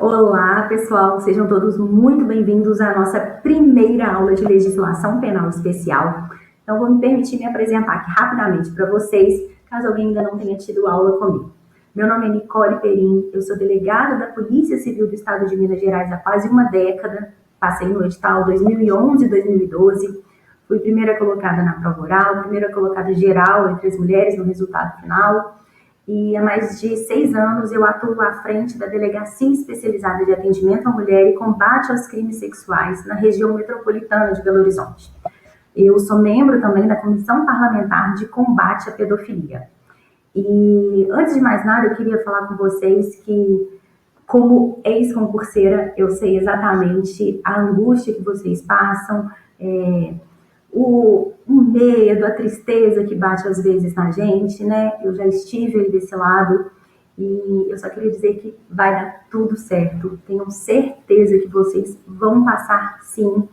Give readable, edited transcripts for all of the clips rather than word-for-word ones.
Olá, pessoal, sejam todos muito bem-vindos à nossa primeira aula de legislação penal especial. Então, vou me permitir me apresentar aqui rapidamente para vocês, caso alguém ainda não tenha tido aula comigo. Meu nome é Nicole Perim, eu sou delegada da Polícia Civil do Estado de Minas Gerais há quase uma década, passei no edital 2011 e 2012, fui primeira colocada na prova oral, primeira colocada geral entre as mulheres no resultado final, e há mais de 6 anos eu atuo à frente da Delegacia Especializada de Atendimento à Mulher e Combate aos Crimes Sexuais na região metropolitana de Belo Horizonte. Eu sou membro também da Comissão Parlamentar de Combate à Pedofilia. E antes de mais nada, eu queria falar com vocês que, como ex-concurseira, eu sei exatamente a angústia que vocês passam, o medo, a tristeza que bate às vezes na gente, né? Eu já estive aí desse lado e eu só queria dizer que vai dar tudo certo. Tenham certeza que vocês vão passar sim.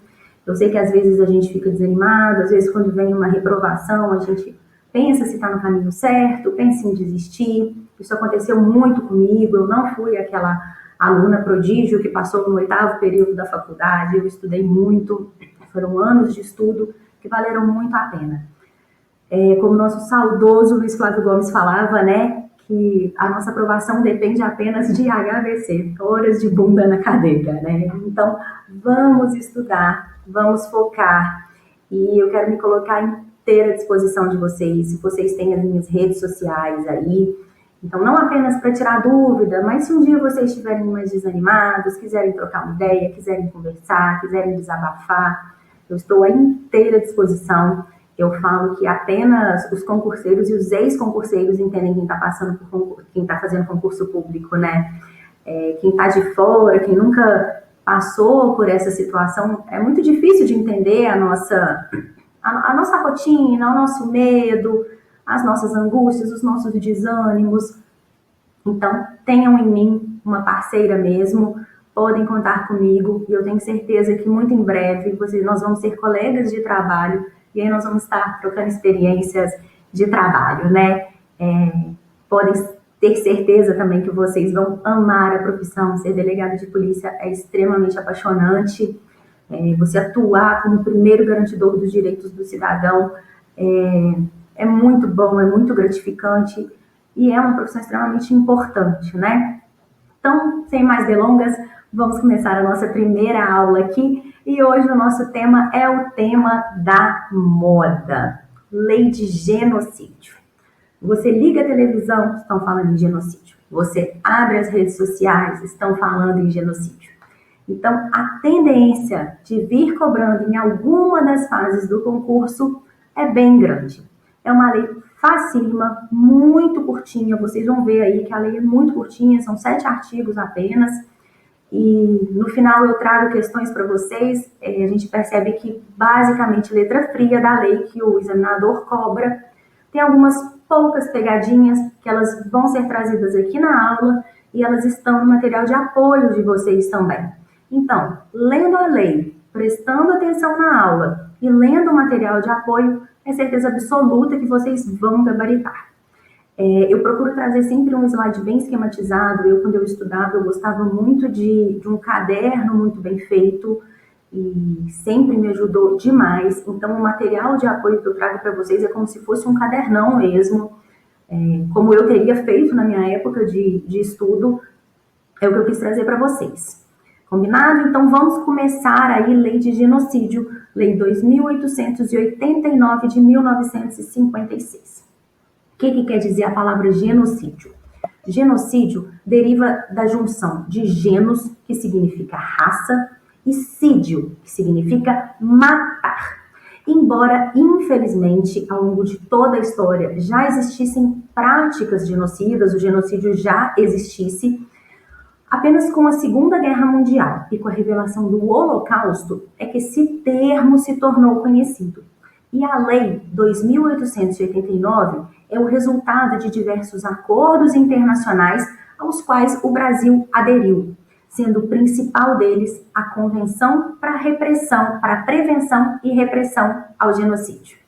Eu sei que às vezes a gente fica desanimado, às vezes quando vem uma reprovação, a gente pensa se está no caminho certo, pensa em desistir. Isso aconteceu muito comigo, eu não fui aquela aluna prodígio que passou no 8º período da faculdade, eu estudei muito, foram anos de estudo que valeram muito a pena. Como nosso saudoso Luiz Flávio Gomes falava, né, que a nossa aprovação depende apenas de HVC, horas de bunda na cadeira, né? Então, vamos estudar, vamos focar, e eu quero me colocar inteira à disposição de vocês, se vocês têm as minhas redes sociais aí, então não apenas para tirar dúvida, mas se um dia vocês estiverem mais desanimados, quiserem trocar uma ideia, quiserem conversar, quiserem desabafar, eu estou à inteira disposição. Eu falo que apenas os concurseiros e os ex-concurseiros entendem quem está passando por concurso, quem está fazendo concurso público, né? Quem está de fora, quem nunca passou por essa situação, é muito difícil de entender a nossa rotina, o nosso medo, as nossas angústias, os nossos desânimos. Então, tenham em mim uma parceira mesmo, podem contar comigo, e eu tenho certeza que muito em breve nós vamos ser colegas de trabalho, e aí nós vamos estar trocando experiências de trabalho, né? Podem ter certeza também que vocês vão amar a profissão. Ser delegado de polícia é extremamente apaixonante. Você atuar como primeiro garantidor dos direitos do cidadão é muito bom, é muito gratificante, e é uma profissão extremamente importante, né? Então, sem mais delongas, vamos começar a nossa primeira aula aqui, e hoje o nosso tema é o tema da moda, lei de genocídio. Você liga a televisão, estão falando em genocídio. Você abre as redes sociais, estão falando em genocídio. Então, a tendência de vir cobrando em alguma das fases do concurso é bem grande. É uma lei facílima, muito curtinha, vocês vão ver aí que a lei é muito curtinha, são 7 artigos apenas, e no final eu trago questões para vocês. A gente percebe que basicamente letra fria da lei que o examinador cobra, tem algumas poucas pegadinhas que elas vão ser trazidas aqui na aula, e elas estão no material de apoio de vocês também. Então, lendo a lei, prestando atenção na aula e lendo o material de apoio, é certeza absoluta que vocês vão gabaritar. Eu procuro trazer sempre um slide bem esquematizado. Quando eu estudava, eu gostava muito de um caderno muito bem feito, e sempre me ajudou demais. Então, o material de apoio que eu trago para vocês é como se fosse um cadernão mesmo, como eu teria feito na minha época de estudo, é o que eu quis trazer para vocês. Combinado? Então, vamos começar aí, lei de genocídio, lei 2.889 de 1956. O que quer dizer a palavra genocídio? Genocídio deriva da junção de genus, que significa raça, e sídio, que significa matar. Embora, infelizmente, ao longo de toda a história já existissem práticas genocidas, o genocídio já existisse, apenas com a Segunda Guerra Mundial e com a revelação do Holocausto é que esse termo se tornou conhecido. E a Lei 2.889 é o resultado de diversos acordos internacionais aos quais o Brasil aderiu, sendo o principal deles a Convenção para a Prevenção e Repressão ao Genocídio.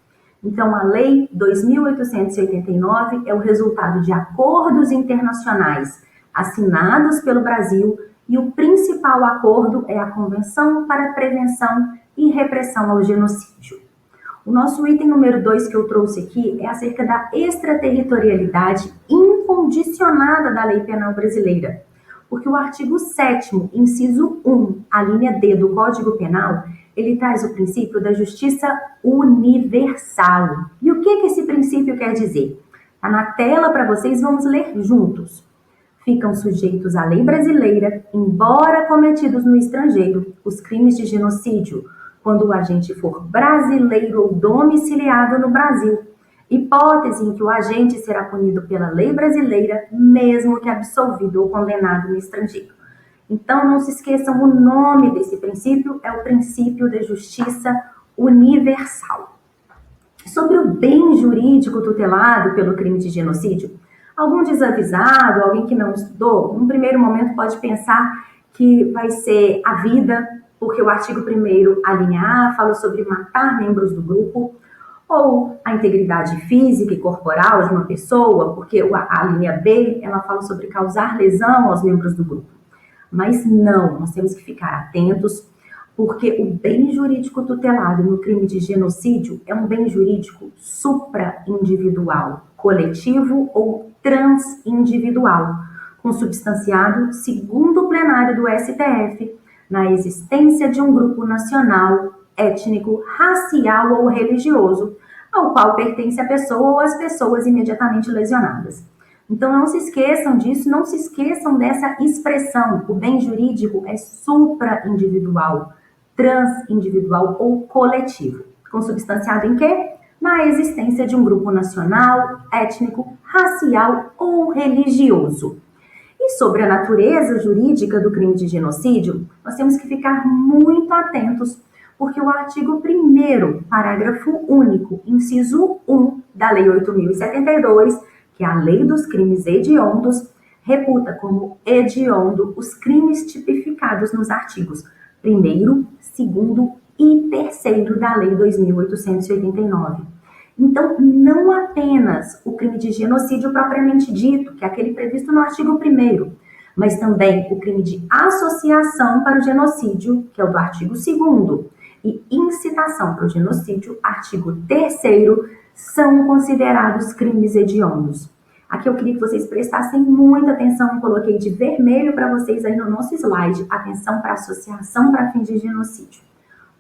Então, a Lei 2.889 é o resultado de acordos internacionais assinados pelo Brasil e o principal acordo é a Convenção para a Prevenção e Repressão ao Genocídio. O nosso item número 2 que eu trouxe aqui é acerca da extraterritorialidade incondicionada da lei penal brasileira, porque o artigo 7º, inciso 1, a linha D do Código Penal, ele traz o princípio da justiça universal. E o que esse princípio quer dizer? Está na tela para vocês, vamos ler juntos. Ficam sujeitos à lei brasileira, embora cometidos no estrangeiro, os crimes de genocídio, quando o agente for brasileiro ou domiciliado no Brasil, hipótese em que o agente será punido pela lei brasileira, mesmo que absolvido ou condenado no estrangeiro. Então, não se esqueçam, o nome desse princípio é o princípio da justiça universal. Sobre o bem jurídico tutelado pelo crime de genocídio, algum desavisado, alguém que não estudou, num primeiro momento pode pensar que vai ser a vida, porque o artigo 1º, a linha A, fala sobre matar membros do grupo, ou a integridade física e corporal de uma pessoa, porque a linha B, ela fala sobre causar lesão aos membros do grupo. Mas não, nós temos que ficar atentos, porque o bem jurídico tutelado no crime de genocídio é um bem jurídico supra-individual, coletivo ou transindividual, consubstanciado, segundo o plenário do STF, na existência de um grupo nacional, étnico, racial ou religioso, ao qual pertence a pessoa ou as pessoas imediatamente lesionadas. Então, não se esqueçam disso, não se esqueçam dessa expressão. O bem jurídico é supra-individual, transindividual ou coletivo. Consubstanciado em quê? Na existência de um grupo nacional, étnico, racial ou religioso. E sobre a natureza jurídica do crime de genocídio, nós temos que ficar muito atentos, porque o artigo 1º, parágrafo único, inciso 1 da Lei 8.072, que é a Lei dos Crimes Hediondos, reputa como hediondo os crimes tipificados nos artigos 1º, 2º e 3º da Lei 2.889. Então, não apenas o crime de genocídio propriamente dito, que é aquele previsto no artigo 1º, mas também o crime de associação para o genocídio, que é o do artigo 2º, e incitação para o genocídio, artigo 3º, são considerados crimes hediondos. Aqui eu queria que vocês prestassem muita atenção, eu coloquei de vermelho para vocês aí no nosso slide, atenção para associação para fins de genocídio.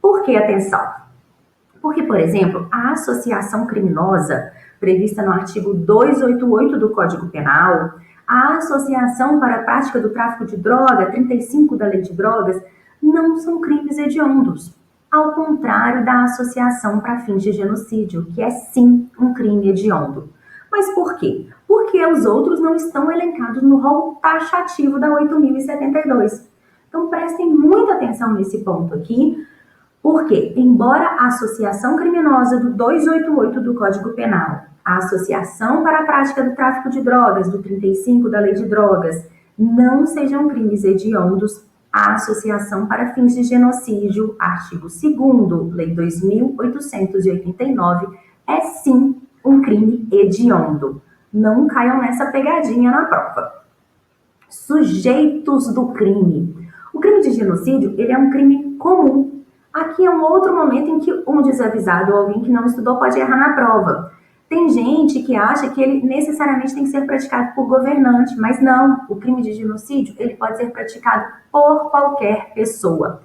Por que atenção? Porque, por exemplo, a associação criminosa prevista no artigo 288 do Código Penal, a associação para a prática do tráfico de droga, 35 da Lei de Drogas, não são crimes hediondos, ao contrário da associação para fins de genocídio, que é sim um crime hediondo. Mas por quê? Porque os outros não estão elencados no rol taxativo da 8.072. Então prestem muita atenção nesse ponto aqui, porque, embora a associação criminosa do 288 do Código Penal, a associação para a prática do tráfico de drogas, do 35 da Lei de Drogas, não sejam crimes hediondos, a associação para fins de genocídio, artigo 2º, Lei 2.889, é sim um crime hediondo. Não caiam nessa pegadinha na prova. Sujeitos do crime. O crime de genocídio, ele é um crime comum. Aqui é um outro momento em que um desavisado ou alguém que não estudou pode errar na prova. Tem gente que acha que ele necessariamente tem que ser praticado por governante, mas não. O crime de genocídio, ele pode ser praticado por qualquer pessoa.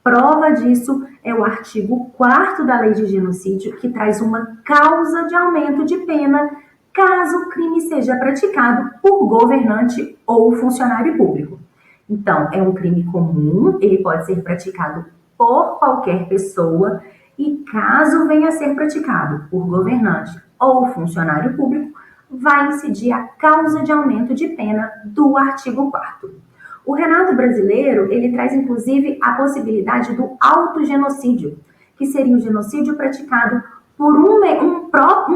Prova disso é o artigo 4º da Lei de Genocídio, que traz uma causa de aumento de pena caso o crime seja praticado por governante ou funcionário público. Então, é um crime comum, ele pode ser praticado por qualquer pessoa e caso venha a ser praticado por governante ou funcionário público, vai incidir a causa de aumento de pena do artigo 4º. O Renato brasileiro, ele traz inclusive a possibilidade do autogenocídio, que seria o genocídio praticado por um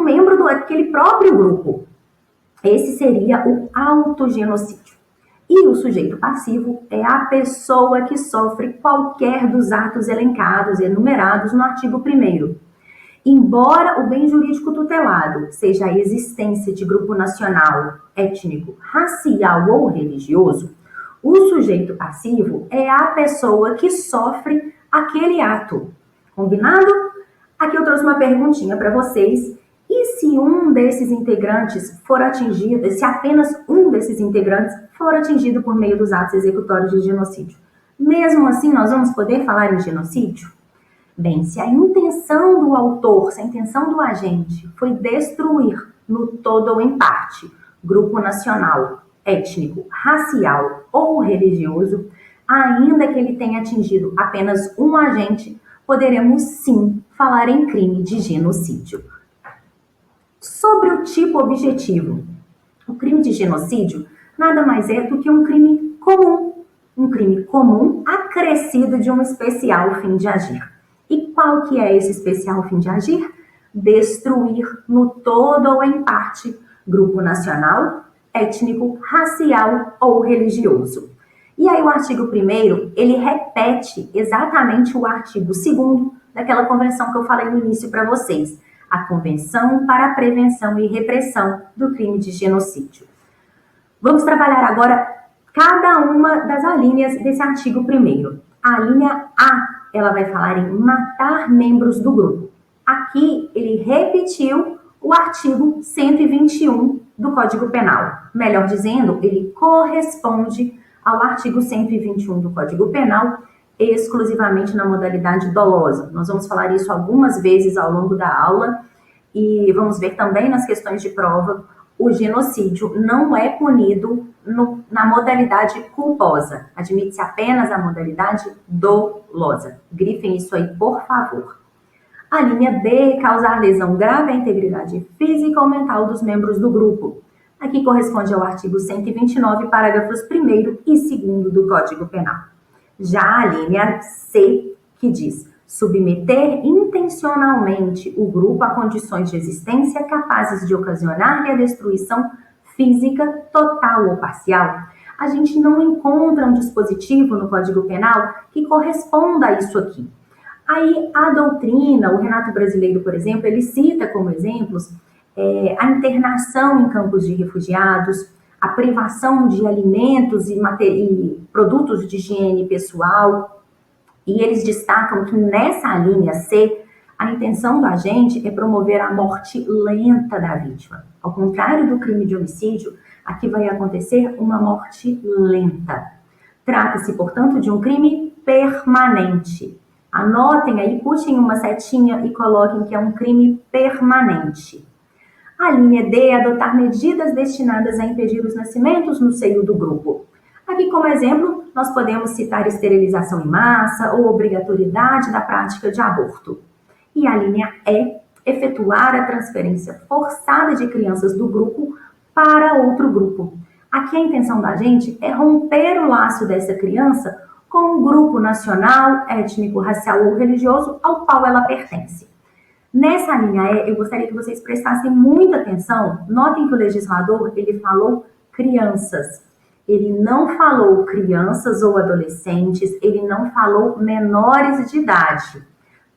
membro daquele próprio grupo. Esse seria o autogenocídio. E o sujeito passivo é a pessoa que sofre qualquer dos atos elencados, enumerados no artigo 1º. Embora o bem jurídico tutelado seja a existência de grupo nacional, étnico, racial ou religioso, O sujeito passivo é a pessoa que sofre aquele ato. Combinado? Aqui eu trouxe uma perguntinha para vocês. E se um desses integrantes for atingido, se apenas um desses integrantes for atingido por meio dos atos executórios de genocídio? Mesmo assim, nós vamos poder falar em genocídio? Bem, se a intenção do autor, se a intenção do agente foi destruir no todo ou em parte grupo nacional, étnico, racial ou religioso, ainda que ele tenha atingido apenas um agente, poderemos sim falar em crime de genocídio. Sobre o tipo objetivo, o crime de genocídio nada mais é do que um crime comum acrescido de um especial fim de agir. E qual que é esse especial fim de agir? Destruir no todo ou em parte grupo nacional, étnico, racial ou religioso. E aí o artigo 1º, ele repete exatamente o artigo 2º daquela convenção que eu falei no início para vocês, a Convenção para a Prevenção e Repressão do Crime de Genocídio. Vamos trabalhar agora cada uma das alíneas desse artigo 1º. A linha A, ela vai falar em matar membros do grupo. Aqui ele repetiu o artigo 121 do Código Penal. Melhor dizendo, ele corresponde ao artigo 121 do Código Penal, exclusivamente na modalidade dolosa. Nós vamos falar isso algumas vezes ao longo da aula e vamos ver também nas questões de prova. O genocídio não é punido na modalidade culposa. Admite-se apenas a modalidade dolosa. Grifem isso aí, por favor. A linha B, causar lesão grave à integridade física ou mental dos membros do grupo. Aqui corresponde ao artigo 129, parágrafos 1º e 2º do Código Penal. Já a linha C, que diz submeter intencionalmente o grupo a condições de existência capazes de ocasionar-lhe a destruição física total ou parcial. A gente não encontra um dispositivo no Código Penal que corresponda a isso aqui. Aí a doutrina, o Renato Brasileiro, por exemplo, ele cita como exemplos a internação em campos de refugiados, a privação de alimentos e produtos de higiene pessoal, e eles destacam que nessa linha C, a intenção do agente é promover a morte lenta da vítima. Ao contrário do crime de homicídio, aqui vai acontecer uma morte lenta. Trata-se, portanto, de um crime permanente. Anotem aí, puxem uma setinha e coloquem que é um crime permanente. A linha D é adotar medidas destinadas a impedir os nascimentos no seio do grupo. Aqui, como exemplo, nós podemos citar esterilização em massa ou obrigatoriedade da prática de aborto. E a linha E, efetuar a transferência forçada de crianças do grupo para outro grupo. Aqui a intenção da gente é romper o laço dessa criança com um grupo nacional, étnico, racial ou religioso ao qual ela pertence. Nessa linha E, eu gostaria que vocês prestassem muita atenção. Notem que o legislador, ele falou crianças. Ele não falou crianças ou adolescentes, ele não falou menores de idade.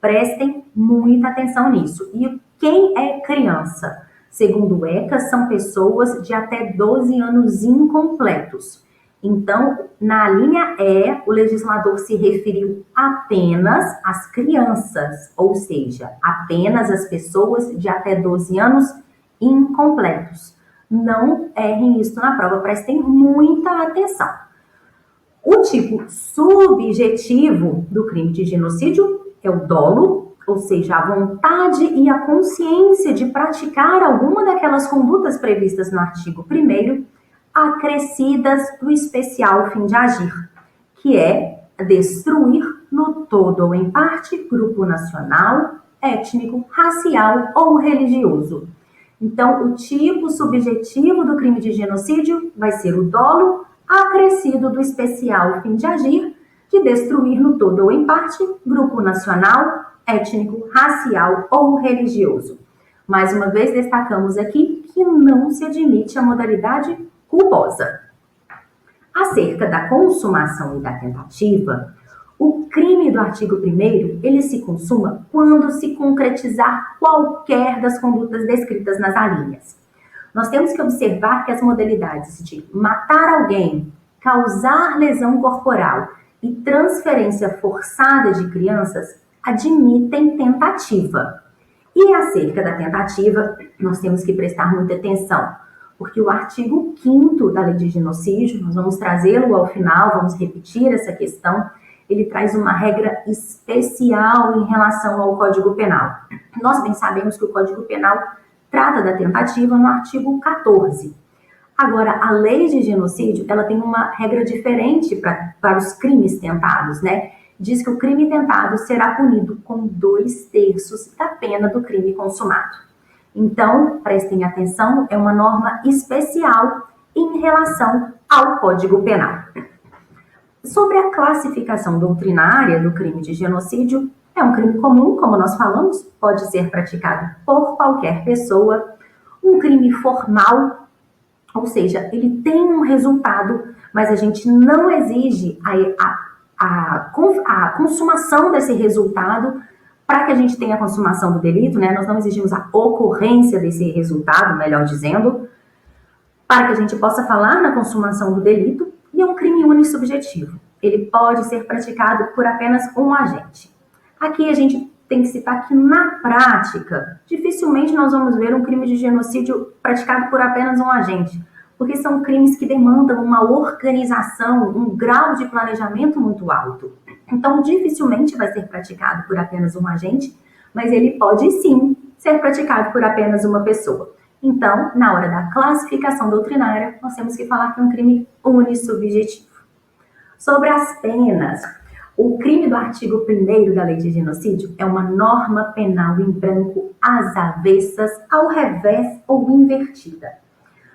Prestem muita atenção nisso. E quem é criança? Segundo o ECA, são pessoas de até 12 anos incompletos. Então, na linha E, o legislador se referiu apenas às crianças, ou seja, apenas às pessoas de até 12 anos incompletos. Não errem isso na prova, prestem muita atenção. O tipo subjetivo do crime de genocídio é o dolo, ou seja, a vontade e a consciência de praticar alguma daquelas condutas previstas no artigo 1º, acrescidas do especial fim de agir, que é destruir no todo ou em parte grupo nacional, étnico, racial ou religioso. Então, o tipo subjetivo do crime de genocídio vai ser o dolo acrescido do especial fim de agir, de destruir no todo ou em parte grupo nacional, étnico, racial ou religioso. Mais uma vez, destacamos aqui que não se admite a modalidade culposa. Acerca da consumação e da tentativa, o crime do artigo 1º, ele se consuma quando se concretizar qualquer das condutas descritas nas alíneas. Nós temos que observar que as modalidades de matar alguém, causar lesão corporal e transferência forçada de crianças admitem tentativa. E acerca da tentativa, nós temos que prestar muita atenção, porque o artigo 5º da Lei de Genocídio, nós vamos trazê-lo ao final, vamos repetir essa questão, ele traz uma regra especial em relação ao Código Penal. Nós bem sabemos que o Código Penal trata da tentativa no artigo 14. Agora, a Lei de Genocídio, ela tem uma regra diferente para os crimes tentados, né? Diz que o crime tentado será punido com 2/3 da pena do crime consumado. Então, prestem atenção, é uma norma especial em relação ao Código Penal. Sobre a classificação doutrinária do crime de genocídio, é um crime comum, como nós falamos, pode ser praticado por qualquer pessoa, um crime formal, ou seja, ele tem um resultado, mas a gente não exige a consumação desse resultado. Para que a gente tenha a consumação do delito, né, nós não exigimos a ocorrência desse resultado, melhor dizendo, para que a gente possa falar na consumação do delito, e é um crime unissubjetivo. Ele pode ser praticado por apenas um agente. Aqui a gente tem que citar que, na prática, dificilmente nós vamos ver um crime de genocídio praticado por apenas um agente, porque são crimes que demandam uma organização, um grau de planejamento muito alto. Então, dificilmente vai ser praticado por apenas um agente, mas ele pode sim ser praticado por apenas uma pessoa. Então, na hora da classificação doutrinária, nós temos que falar que é um crime unissubjetivo. Sobre as penas, o crime do artigo 1º da Lei de Genocídio é uma norma penal em branco, às avessas, ao revés ou invertida.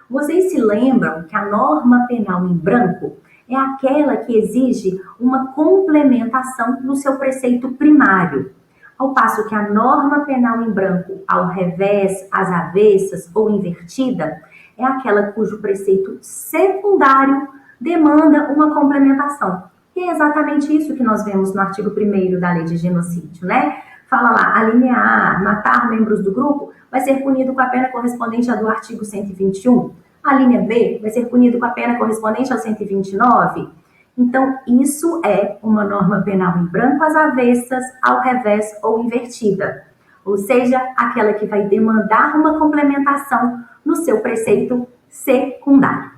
Vocês se lembram que a norma penal em branco é aquela que exige uma complementação no seu preceito primário, ao passo que a norma penal em branco, ao revés, às avessas ou invertida, é aquela cujo preceito secundário demanda uma complementação. E é exatamente isso que nós vemos no artigo 1º da Lei de Genocídio, né? Fala lá, a linha A, matar membros do grupo, vai ser punido com a pena correspondente à do artigo 121. A linha B vai ser punido com a pena correspondente ao 129. Então, isso é uma norma penal em branco, às avessas, ao revés ou invertida. Ou seja, aquela que vai demandar uma complementação no seu preceito secundário.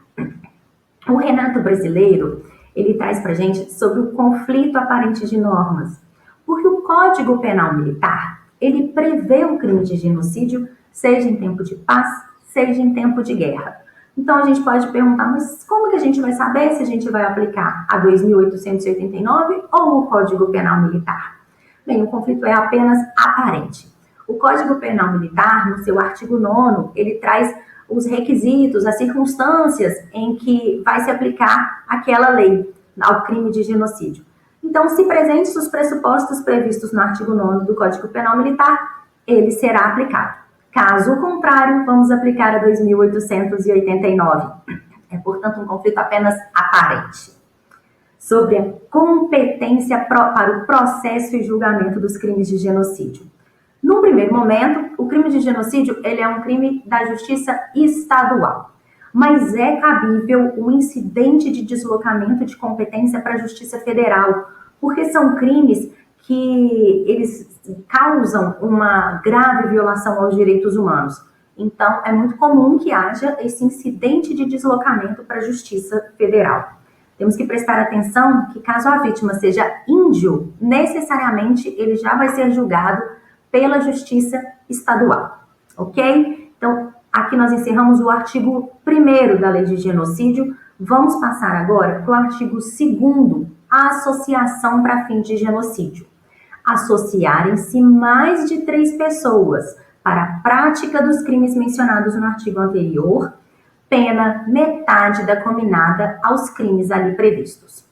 O Renato Brasileiro, ele traz pra gente sobre o conflito aparente de normas. Porque o Código Penal Militar, ele prevê o crime de genocídio, seja em tempo de paz, seja em tempo de guerra. Então, a gente pode perguntar, mas como que a gente vai saber se a gente vai aplicar a 2.889 ou o Código Penal Militar? Bem, o conflito é apenas aparente. O Código Penal Militar, no seu artigo 9º, ele traz os requisitos, as circunstâncias em que vai se aplicar aquela lei ao crime de genocídio. Então, se presentes os pressupostos previstos no artigo 9º do Código Penal Militar, ele será aplicado. Caso contrário, vamos aplicar a 2.889. É, portanto, um conflito apenas aparente. Sobre a competência para o processo e julgamento dos crimes de genocídio. No primeiro momento, o crime de genocídio ele é um crime da justiça estadual, mas é cabível um incidente de deslocamento de competência para a justiça federal, porque são crimes que eles causam uma grave violação aos direitos humanos. Então, é muito comum que haja esse incidente de deslocamento para a Justiça Federal. Temos que prestar atenção que, caso a vítima seja índio, necessariamente ele já vai ser julgado pela Justiça Estadual, ok? Então, aqui nós encerramos o artigo 1º da Lei de Genocídio. Vamos passar agora para o artigo 2º, a associação para fim de genocídio. Associarem-se mais de 3 pessoas para a prática dos crimes mencionados no artigo anterior, pena metade da combinada aos crimes ali previstos.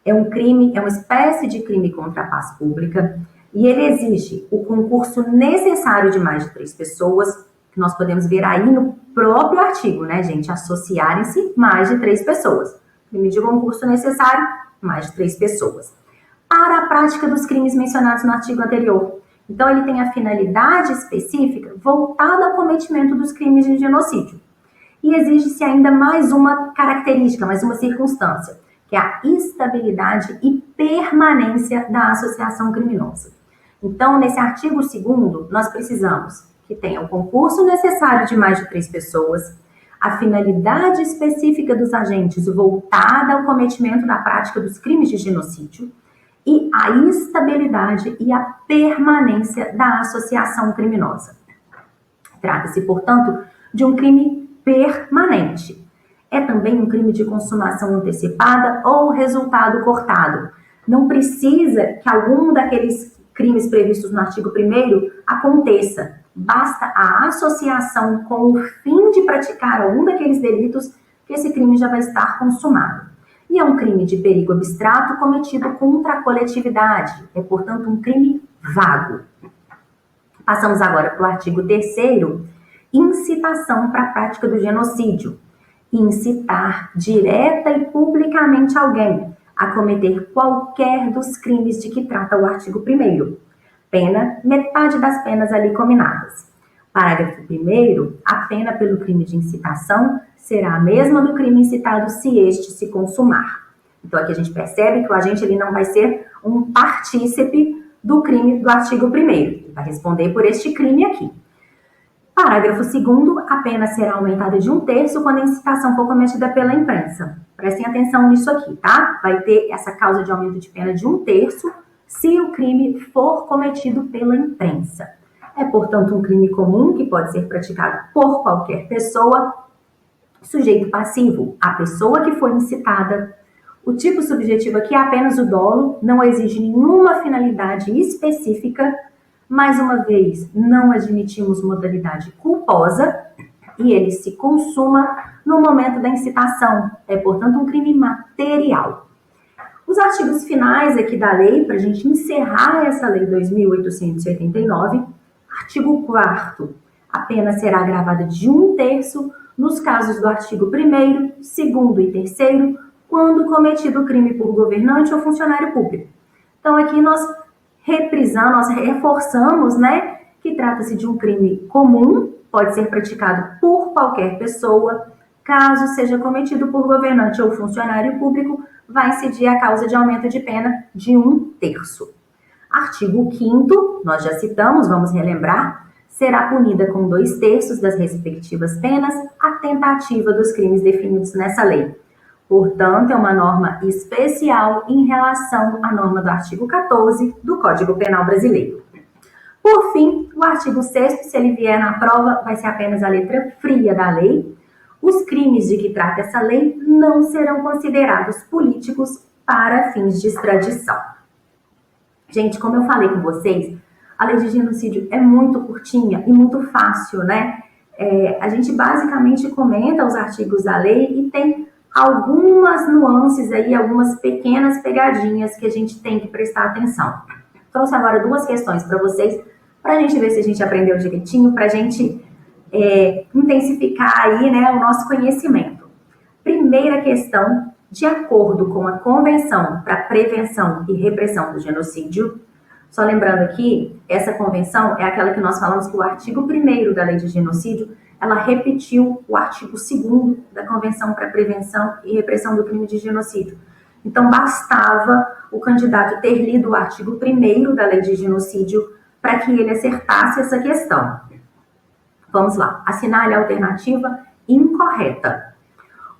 É um crime, é uma espécie de crime contra a paz pública e ele exige o concurso necessário de mais de 3 pessoas, que nós podemos ver aí no próprio artigo, né, gente? Associarem-se mais de 3 pessoas. Crime de concurso necessário, mais de 3 pessoas. Para a prática dos crimes mencionados no artigo anterior. Então, ele tem a finalidade específica voltada ao cometimento dos crimes de genocídio. E exige-se ainda mais uma característica, mais uma circunstância, que é a estabilidade e permanência da associação criminosa. Então, nesse artigo 2º, nós precisamos que tenha o concurso necessário de mais de 3 pessoas, a finalidade específica dos agentes voltada ao cometimento da prática dos crimes de genocídio e a estabilidade e a permanência da associação criminosa. Trata-se, portanto, de um crime permanente. É também um crime de consumação antecipada ou resultado cortado. Não precisa que algum daqueles crimes previstos no artigo 1º aconteça. Basta a associação com o fim de praticar algum daqueles delitos que esse crime já vai estar consumado. E é um crime de perigo abstrato cometido contra a coletividade. É, portanto, um crime vago. Passamos agora para o artigo 3º, incitação para a prática do genocídio. Incitar direta e publicamente alguém a cometer qualquer dos crimes de que trata o artigo 1º. Pena, metade das penas ali cominadas. Parágrafo 1º, a pena pelo crime de incitação será a mesma do crime incitado se este se consumar. Então aqui a gente percebe que o agente ele não vai ser um partícipe do crime do artigo 1º. Ele vai responder por este crime aqui. Parágrafo 2º, a pena será aumentada de 1/3 quando a incitação for cometida pela imprensa. Prestem atenção nisso aqui, tá? Vai ter essa causa de aumento de pena de 1/3 se o crime for cometido pela imprensa. É, portanto, um crime comum que pode ser praticado por qualquer pessoa. Sujeito passivo, a pessoa que foi incitada. O tipo subjetivo aqui é apenas o dolo, não exige nenhuma finalidade específica. Mais uma vez, não admitimos modalidade culposa e ele se consuma no momento da incitação. É, portanto, um crime material. Os artigos finais aqui da lei, para a gente encerrar essa lei 2.889, artigo 4º, a pena será agravada de 1/3 nos casos do artigo 1º, 2º e 3º, quando cometido o crime por governante ou funcionário público. Então, aqui nós reforçamos, né, que trata-se de um crime comum, pode ser praticado por qualquer pessoa. Caso seja cometido por governante ou funcionário público, vai incidir a causa de aumento de pena de 1/3. Artigo 5º, nós já citamos, vamos relembrar, será punida com 2/3 das respectivas penas a tentativa dos crimes definidos nessa lei. Portanto, é uma norma especial em relação à norma do artigo 14 do Código Penal Brasileiro. Por fim, o artigo 6º, se ele vier na prova, vai ser apenas a letra fria da lei. Os crimes de que trata essa lei não serão considerados políticos para fins de extradição. Gente, como eu falei com vocês, a lei de genocídio é muito curtinha e muito fácil, né? A gente basicamente comenta os artigos da lei e tem algumas nuances aí, algumas pequenas pegadinhas que a gente tem que prestar atenção. Trouxe agora 2 questões para vocês, para a gente ver se a gente aprendeu direitinho, para a gente intensificar aí, né, o nosso conhecimento. Primeira questão, de acordo com a Convenção para a Prevenção e Repressão do Genocídio, só lembrando aqui, essa convenção é aquela que nós falamos que o artigo 1º da Lei de Genocídio, ela repetiu o artigo 2º da Convenção para a Prevenção e Repressão do Crime de Genocídio. Então, bastava o candidato ter lido o artigo 1º da Lei de Genocídio para que ele acertasse essa questão. Vamos lá. Assinale a alternativa incorreta.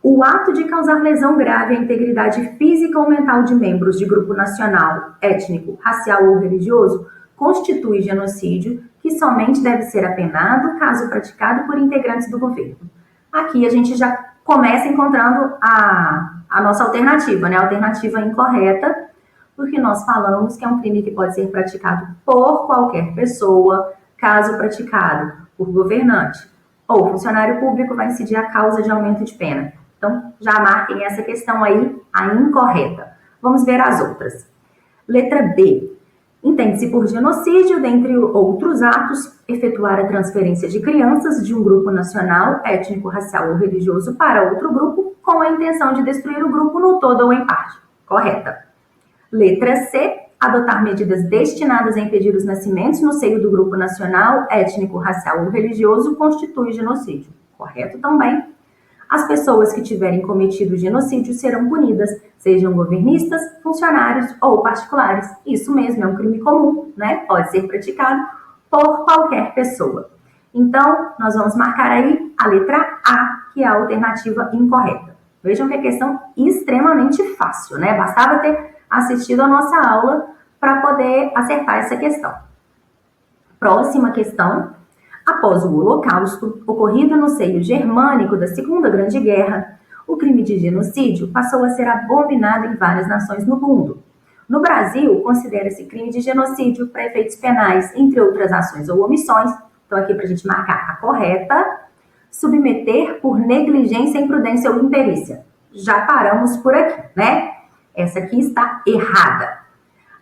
O ato de causar lesão grave à integridade física ou mental de membros de grupo nacional, étnico, racial ou religioso constitui genocídio, que somente deve ser apenado caso praticado por integrantes do governo. Aqui a gente já começa encontrando a nossa alternativa, né? A alternativa incorreta, porque nós falamos que é um crime que pode ser praticado por qualquer pessoa, caso praticado por governante ou funcionário público, vai incidir a causa de aumento de pena. Então, já marquem essa questão aí, a incorreta. Vamos ver as outras. Letra B. Entende-se por genocídio, dentre outros atos, efetuar a transferência de crianças de um grupo nacional, étnico, racial ou religioso para outro grupo, com a intenção de destruir o grupo no todo ou em parte. Correta. Letra C. Adotar medidas destinadas a impedir os nascimentos no seio do grupo nacional, étnico, racial ou religioso constitui genocídio. Correto também. As pessoas que tiverem cometido genocídio serão punidas, sejam governistas, funcionários ou particulares. Isso mesmo, é um crime comum, né? Pode ser praticado por qualquer pessoa. Então, nós vamos marcar aí a letra A, que é a alternativa incorreta. Vejam que é questão extremamente fácil, né? Bastava ter assistido a nossa aula para poder acertar essa questão. Próxima questão. Após o Holocausto, ocorrido no seio germânico da Segunda Grande Guerra, o crime de genocídio passou a ser abominado em várias nações no mundo. No Brasil, considera-se crime de genocídio para efeitos penais, entre outras ações ou omissões. Então, aqui para a gente marcar a correta, submeter por negligência, imprudência ou imperícia. Já paramos por aqui, né? Essa aqui está errada.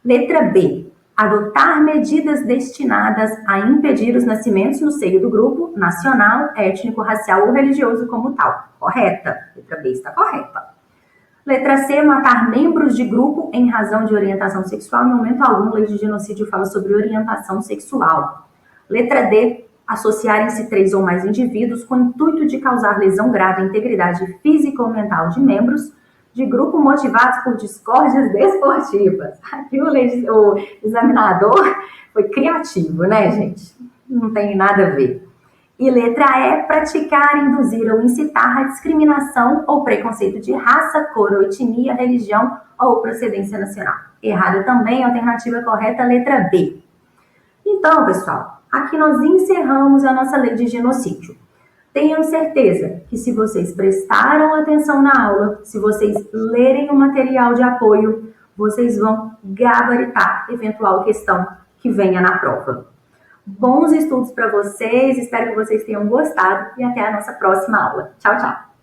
Letra B. Adotar medidas destinadas a impedir os nascimentos no seio do grupo nacional, étnico, racial ou religioso como tal. Correta. Letra B está correta. Letra C. Matar membros de grupo em razão de orientação sexual. Em momento algum, a lei de genocídio fala sobre orientação sexual. Letra D. Associarem-se 3 ou mais indivíduos com o intuito de causar lesão grave à integridade física ou mental de membros de grupo motivados por discórdias desportivas. Aqui o examinador foi criativo, né, gente? Não tem nada a ver. E letra E, praticar, induzir ou incitar a discriminação ou preconceito de raça, cor ou etnia, religião ou procedência nacional. Errada também, alternativa correta, letra B. Então, pessoal, aqui nós encerramos a nossa lei de genocídio. Tenham certeza que se vocês prestaram atenção na aula, se vocês lerem o material de apoio, vocês vão gabaritar eventual questão que venha na prova. Bons estudos para vocês, espero que vocês tenham gostado e até a nossa próxima aula. Tchau, tchau!